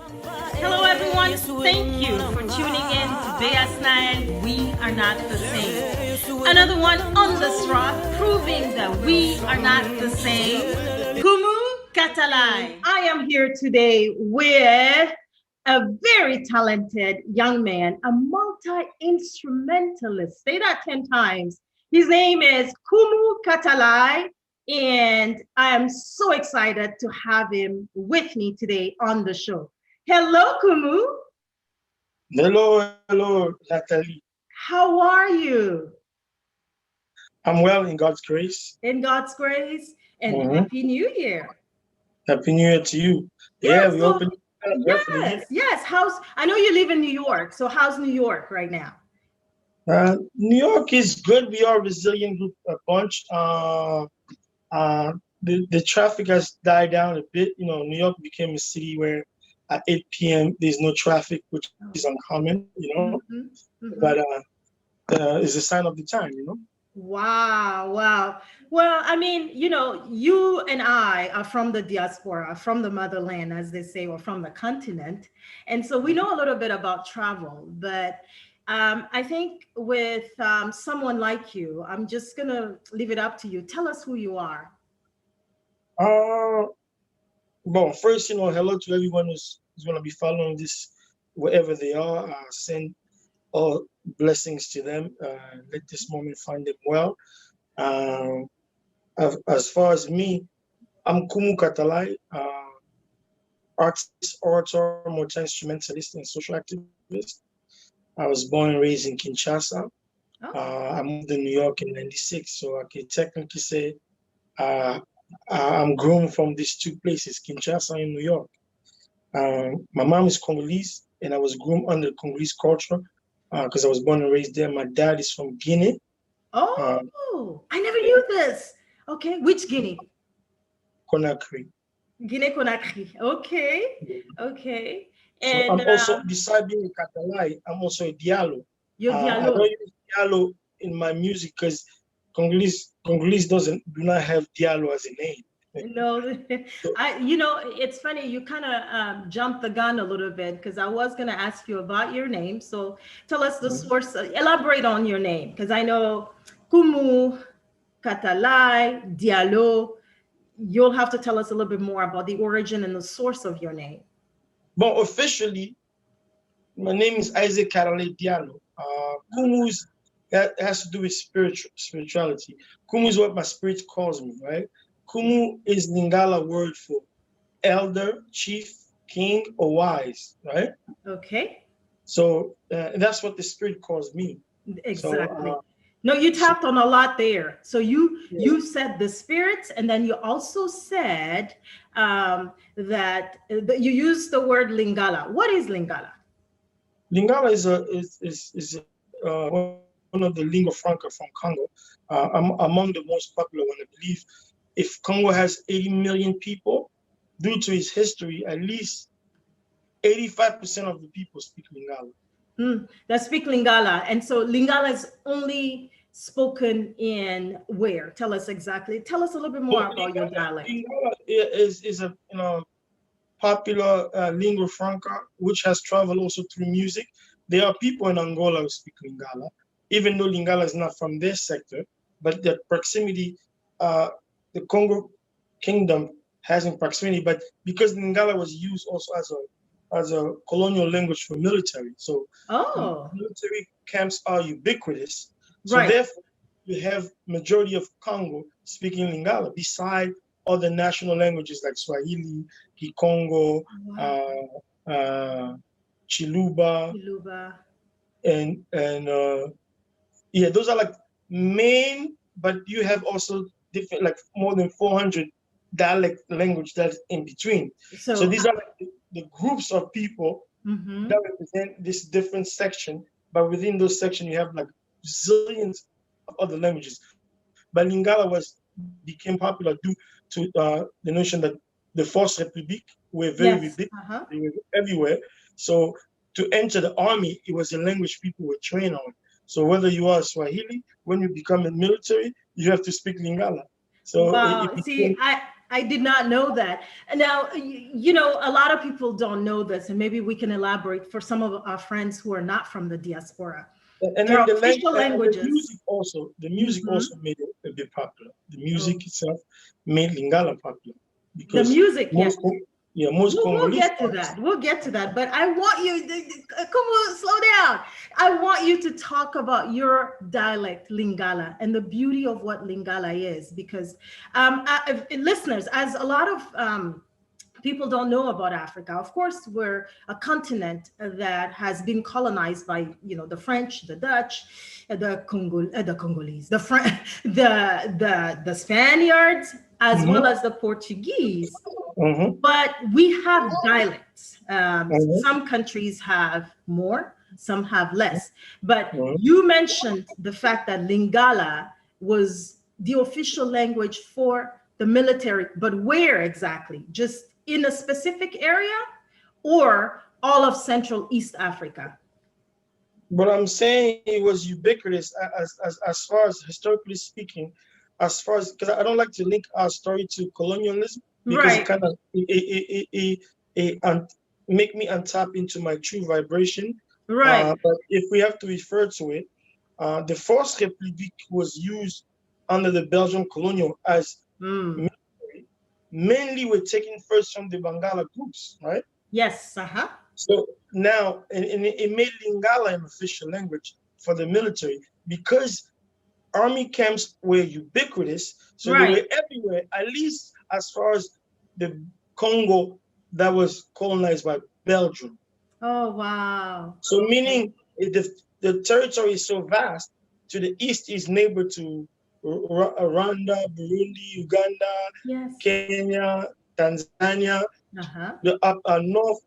Hello, everyone. Thank you for tuning in to Beasnael. We are not the same. Another one on the straw, proving that we are not the same. Nkumu, Katalay. I am here today with a very talented young man, a multi-instrumentalist. Say that 10 times. His name is Nkumu Katalay, and I am so excited to have him with me today on the show. Hello, Nkumu. Hello, Natalie. How are you? I'm well in God's grace. In God's grace, and Mhm. Happy New Year. Happy New Year to you. Yeah, We so opened for the year. yes. I know you live in New York, so how's New York right now? New York is good. We are a resilient group, a bunch. The traffic has died down a bit. You know, New York became a city where at 8 p.m. there's no traffic, which is uncommon. Mhm, But mhm. it's a sign of the time. Wow, wow. Well, I mean, you and I are from the diaspora, from the motherland, as they say, or from the continent. And so we know a little bit about travel. But I think with someone like you, I'm just going to leave it up to you. Tell us who you are. Uh, well, first, hello to everyone who's going to be following this wherever they are. Send all blessings to them. Let this moment find them well. Um, as far as me, I'm Kumu Katalay, artist, orator, multi-instrumentalist, and social activist. I was born and raised in Kinshasa. Oh, I moved to New York in '96, so I can technically say uh, I'm grown from these two places, Kinshasa and New York. My mom is Congolese, and I was groomed under Congolese culture because I was born and raised there. My dad is from Guinea, uh, I never knew this. Okay, which Guinea? Conakry. Guinea Conakry. Okay, okay. So And I'm also, beside being a Katalai, I'm also a Diallo. your I don't dialogue. use Diallo in my music because Congolese do not have Diallo as a name. No, So, it's funny. You kind of jumped the gun a little bit because I was going to ask you about your name. So tell us the mhm. source, elaborate on your name because I know Kumu, Katalai, Diallo. You'll have to tell us a little bit more about the origin and the source of your name. But officially, my name is Isaac Katalay Diallo. Kumu's that has to do with spirituality. Kumu is what my spirit calls me, right? Kumu is Lingala word for elder, chief, king, or wise, right? Okay, So that's what the spirit calls me. So, exactly. No, you so tapped on a lot there. So you yeah. you said the spirits, and then you also said that you used the word Lingala. What is Lingala? Lingala is one of the lingua franca from Congo. Among the most popular one, I believe. If Congo has 80 million people, due to its history, at least 85% of the people speak Lingala. That speak Lingala. And so Lingala is only spoken in where? Tell us exactly. Tell us a little bit more But about your dialect. Lingala is a popular lingua franca, which has traveled also through music. There are people in Angola who speak Lingala, even though Lingala is not from their sector, but the proximity, uh, the Congo kingdom has in proximity. But because Lingala was used also as a colonial language for military, so Oh, military camps are ubiquitous. So right. therefore, you have majority of Congo speaking Lingala beside other national languages like Swahili, Kikongo, Wow. uh, uh, Chiluba, Kiluba. and yeah, those are like main. But you have also different, like more than 400 dialect language that's in between. So So, these are like the groups of people mhm. that represent this different section. But within those sections, you have like zillions of other languages. But Lingala became popular due to the notion that the Force Republique were very Yes. ubiquitous. Uh-huh. They were everywhere. So to enter the army, it was a language people were trained on. So whether you are Swahili, when you become a military, you have to speak Lingala. So it Wow. See, became, I did not know that. And now, you know, a lot of people don't know this, and maybe we can elaborate for some of our friends who are not from the diaspora. And There then are official and the languages. music also, the music Mhm. also made it a bit popular. The music Oh, itself made Lingala popular the because music, yes. most most We'll Congolese get to artists. that. We'll get to that. But I want you, come on, slow down. I want you to talk about your dialect, Lingala, and the beauty of what Lingala is. Because listeners, as a lot of people don't know about Africa. Of course, we're a continent that has been colonized by, you know, the French, the Dutch, the Congolese, the the Spaniards, as well Mm-hmm. as the Portuguese. Mm-hmm. But we have dialects. Mm-hmm. Some countries have more, some have less. But Mm-hmm. you mentioned the fact that Lingala was the official language for the military, but where exactly? Just in a specific area or all of Central East Africa? But I'm saying it was ubiquitous as far as historically speaking, as far as because I don't like to link our story to colonialism because it Right, kind of make me untap into my true vibration. right. But if we have to refer to it, the Force Republique was used under the Belgian colonial as Mm. military. Mainly, we're taking first from the Bangala groups, right? Yes, uh-huh. So now, and it made Lingala an official language for the military because army camps were ubiquitous. So they Right. were everywhere, at least as far as the Congo that was colonized by Belgium. Oh, wow. So Okay. meaning the territory is so vast. To the east is neighbor to Rwanda, Burundi, Uganda, Yes. Kenya, Tanzania. Uh-huh. The up north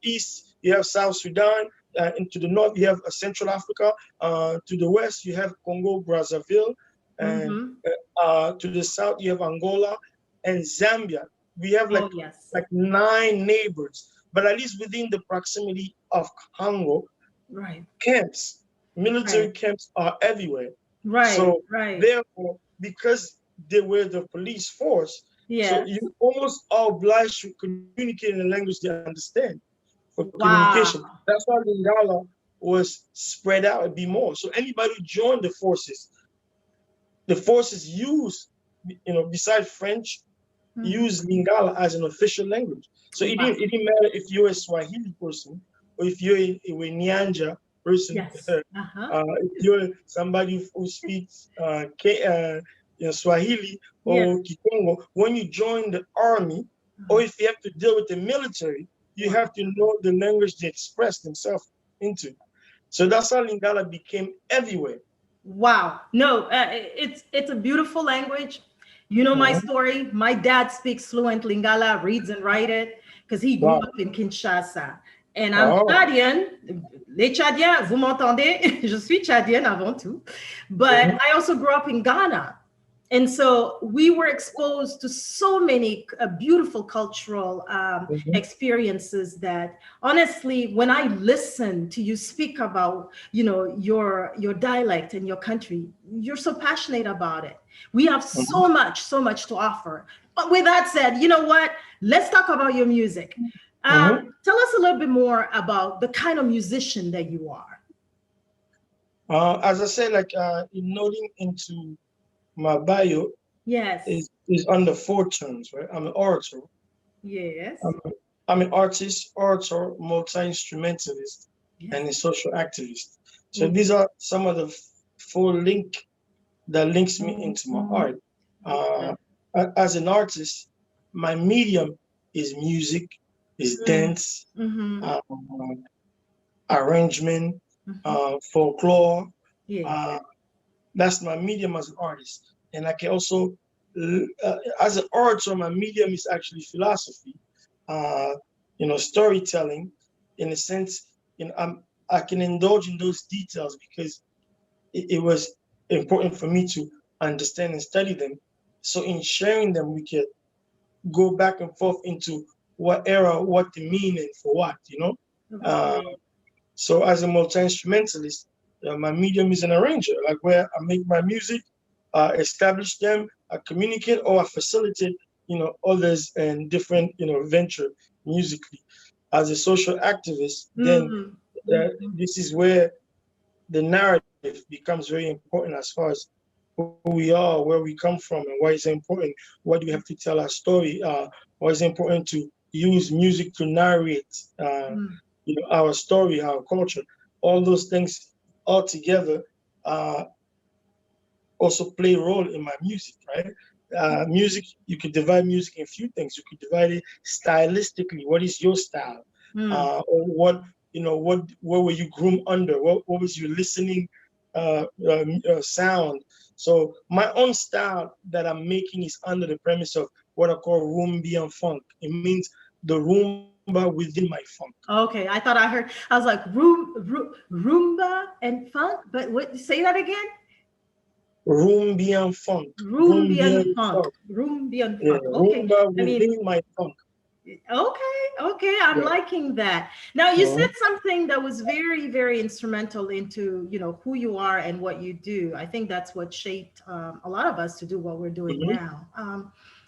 east you have South Sudan, and to the north you have Central Africa. To the west you have Congo Brazzaville, and Mm-hmm. to the south you have Angola and Zambia. We have Oh, yes. like 9 neighbors, but at least within the proximity of Congo, Right. camps, Right. military camps are everywhere. Right. So Right. therefore, because they were the police force, so you Yes. almost are obliged to communicate in a language they understand for communication. Wow. That's why Lingala was spread out a bit more. So anybody who joined the forces use, besides French, Mhm. use Lingala as an official language. So it Wow. didn't matter if you're a Swahili person or if you're a Nyanja person. Yes. Uh-huh. If you're somebody who speaks Swahili Yeah. or Kikongo, when you join the army or if you have to deal with the military, you Wow. have to know the language they express themselves into. So that's how Lingala became everywhere. Wow. No, it's a beautiful language. You know my Mhm. story. My dad speaks fluent Lingala, reads and write it because he grew Wow. up in Kinshasa. And I'm Oh. Tchadienne. Les Tchadiens, vous m'entendez? Je suis Tchadienne avant tout. But Mhm. I also grew up in Ghana. And so we were exposed to so many beautiful cultural Mhm. experiences that honestly, when I listen to you speak about, you know, your dialect and your country, you're so passionate about it. We have Mhm. so much to offer. But with that said, you know what? Let's talk about your music. Mhm. Tell us a little bit more about the kind of musician that you are. As I said, in noting into my bio Yes. is under 4 terms, right? I'm an orator. Yes. I'm, I'm an artist, orator, multi-instrumentalist, and Yes. a social activist. So Mm. these are some of the four that links me into my art. Uh, Yes. as an artist, my medium is music, is Mm. dance, Mm-hmm. uh, arrangement, Mm-hmm. folklore. Yeah. Uh, that's my medium as an artist. And I can also, as an orator, my medium is actually philosophy, uh, storytelling. In a sense, I can indulge in those details because it was important for me to understand and study them. So in sharing them, we can go back and forth into what era, what the meaning for what. Uh, Right. so as a multi-instrumentalist, my medium is an arranger, like where I make my music, establish them, I communicate or I facilitate others and different, venture musically. As a social activist, then this is where the narrative becomes very important as far as who we are, where we come from, and why it's important. Why do we have to tell our story? Why is it important to use music to narrate, our story, our culture? All those things all together also play a role in my music, right? Music, you could divide music in a few things. You could divide it stylistically. What is your style? Or what were you groomed under? What was your listening sound? So my own style that I'm making is under the premise of what I call rumba and funk. It means the rumba within my funk. Okay, I was like rumba and funk, but what? Say that again. Rumbian funk. Rumbian funk. Rumbian funk. Yeah, okay. rumba within my funk. Okay, I'm liking that. Now you said something that was very, very instrumental into who you are and what you do. I think that's what shaped a lot of us to do what we're doing now.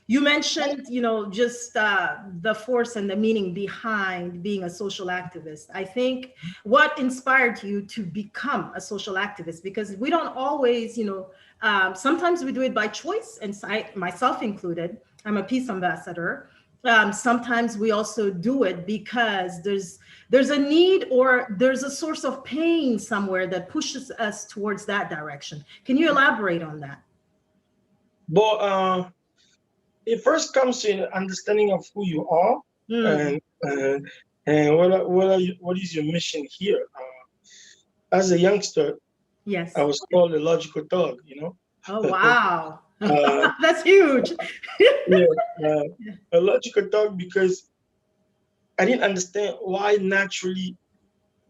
You mentioned just the force and the meaning behind being a social activist. I think what inspired you to become a social activist, because we don't always sometimes we do it by choice, and myself included. I'm a peace ambassador. Sometimes we also do it because there's a need or there's a source of pain somewhere that pushes us towards that direction. Can you elaborate on that? But it first comes to an understanding of who you are and what is your mission here. As a youngster, yes, I was called a logical thug. Oh wow. That's huge. A logical thug because I didn't understand why naturally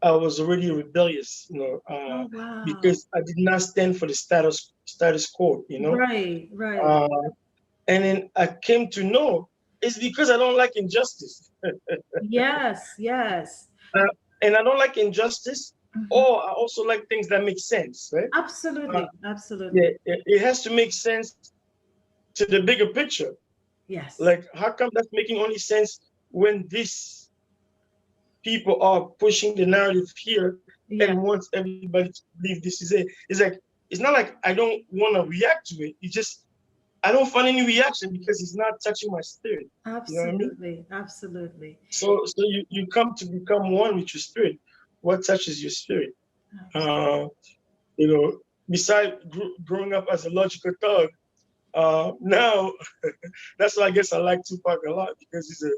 I was already rebellious, wow. because I did not stand for the status quo, Right. And then I came to know it's because I don't like injustice. yes. And I don't like injustice, or I also like things that make sense, right? Absolutely. Yeah, it has to make sense to the bigger picture. Yes. Like, how come that's making only sense when these people are pushing the narrative here and wants everybody to believe this is it? It's like, it's not like I don't want to react to it. It's just, I don't find any reaction because it's not touching my spirit. Absolutely. You know what I mean? Absolutely. So you come to become one with your spirit. What touches your spirit? Besides growing up as a logical thug, now that's why I guess I like Tupac a lot, because he's a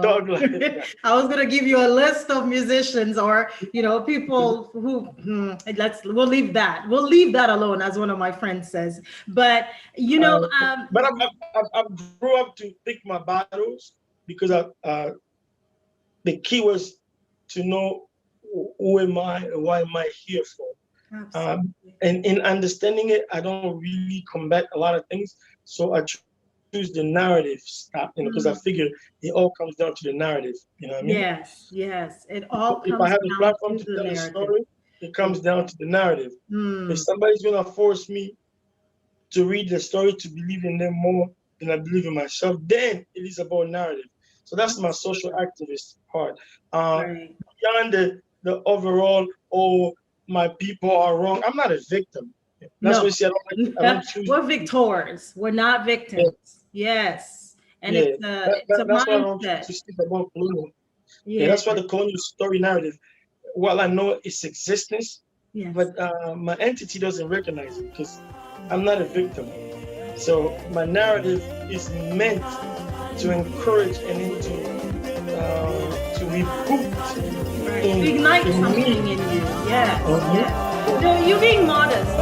thug like that. I was gonna give you a list of musicians or people who we'll leave that alone, as one of my friends says. But but I grew up to pick my battles because the key was to know who am I and why am I here for. And in understanding it, I don't really combat a lot of things. So I choose the narratives, because I figure it all comes down to the narrative. You know what I mean? Yes. It all comes if I have down a platform to to the tell a narrative. story, it comes down to the narrative. If somebody's gonna force me to read the story to believe in them more than I believe in myself, then it is about narrative. So that's my social activist part. Beyond the overall, my people are wrong. I'm not a victim. That's what you see. I don't choose. We're victors. We're not victims. Yes. And it's a that's mindset. why I don't choose to speak about colonial. That's why the colonial story narrative, while I know its existence, but my entity doesn't recognize it because I'm not a victim. So my narrative is meant to encourage and to reboot. Ignite something in you. Yes. No, you're being modest.